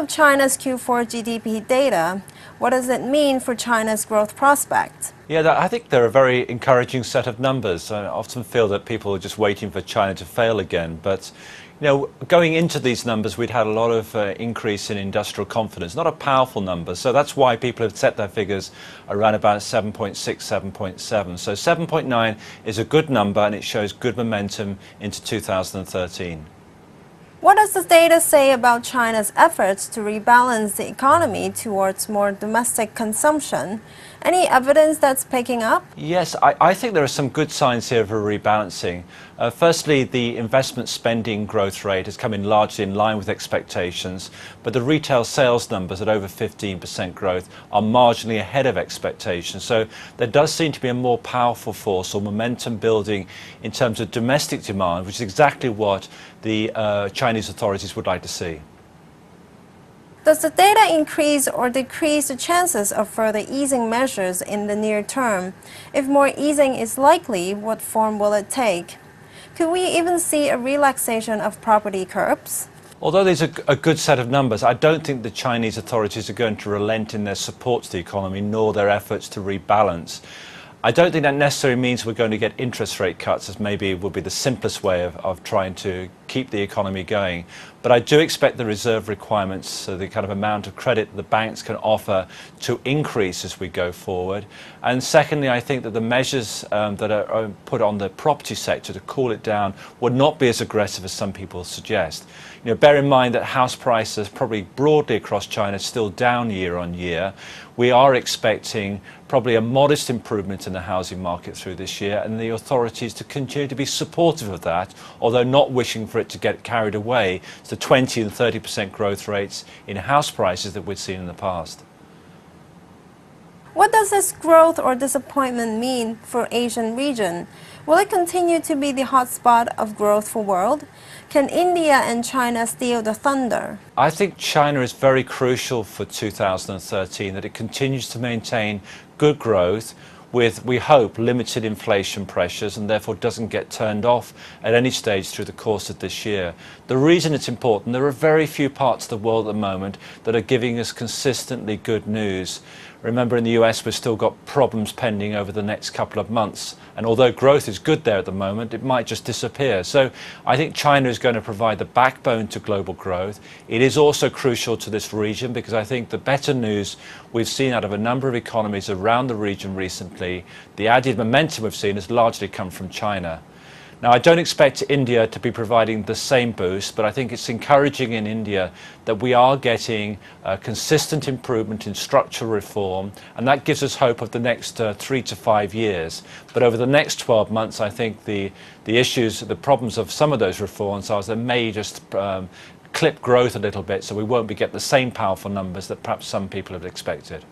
of China's Q4 GDP data, what does it mean for China's growth prospects? Yeah, I think they're a very encouraging set of numbers. I often feel that people are just waiting for China to fail again. But, going into these numbers, we'd had a lot of increase in industrial confidence, not a powerful number. So that's why people have set their figures around about 7.6, 7.7. So 7.9 is a good number, and it shows good momentum into 2013. What does the data say about China's efforts to rebalance the economy towards more domestic consumption? Any evidence that's picking up? Yes, I think there are some good signs here of a rebalancing. Firstly, the investment spending growth rate has come in largely in line with expectations, but the retail sales numbers at over 15% growth are marginally ahead of expectations. So there does seem to be a more powerful force or momentum building in terms of domestic demand, which is exactly what the Chinese authorities would like to see. Does the data increase or decrease the chances of further easing measures in the near term? If more easing is likely, what form will it take? Could we even see a relaxation of property curbs? Although these are a good set of numbers, I don't think the Chinese authorities are going to relent in their support to the economy nor their efforts to rebalance. I don't think that necessarily means we're going to get interest rate cuts, as maybe would be the simplest way of trying to keep the economy going. But I do expect the reserve requirements, so the kind of amount of credit the banks can offer, to increase as we go forward. And secondly, I think that the measures that are put on the property sector to cool it down would not be as aggressive as some people suggest. Bear in mind that house prices probably broadly across China are still down year on year. We are expecting probably a modest improvement in the housing market through this year, and the authorities to continue to be supportive of that, although not wishing for it to get carried away to the 20 and 30% growth rates in house prices that we've seen in the past. What does this growth or disappointment mean for Asian region? Will it continue to be the hotspot of growth for world? Can India and China steal the thunder? I think China is very crucial for 2013, that it continues to maintain good growth with, we hope, limited inflation pressures, and therefore doesn't get turned off at any stage through the course of this year. The reason it's important, there are very few parts of the world at the moment that are giving us consistently good news. Remember, in the US, we've still got problems pending over the next couple of months. And although growth is good there at the moment, it might just disappear. So I think China is going to provide the backbone to global growth. It is also crucial to this region, because I think the better news we've seen out of a number of economies around the region recently, the added momentum we've seen has largely come from China. Now, I don't expect India to be providing the same boost, but I think it's encouraging in India that we are getting consistent improvement in structural reform, and that gives us hope of the next 3 to 5 years. But over the next 12 months, I think the issues, the problems of some of those reforms are they may just clip growth a little bit, so we won't be getting the same powerful numbers that perhaps some people have expected.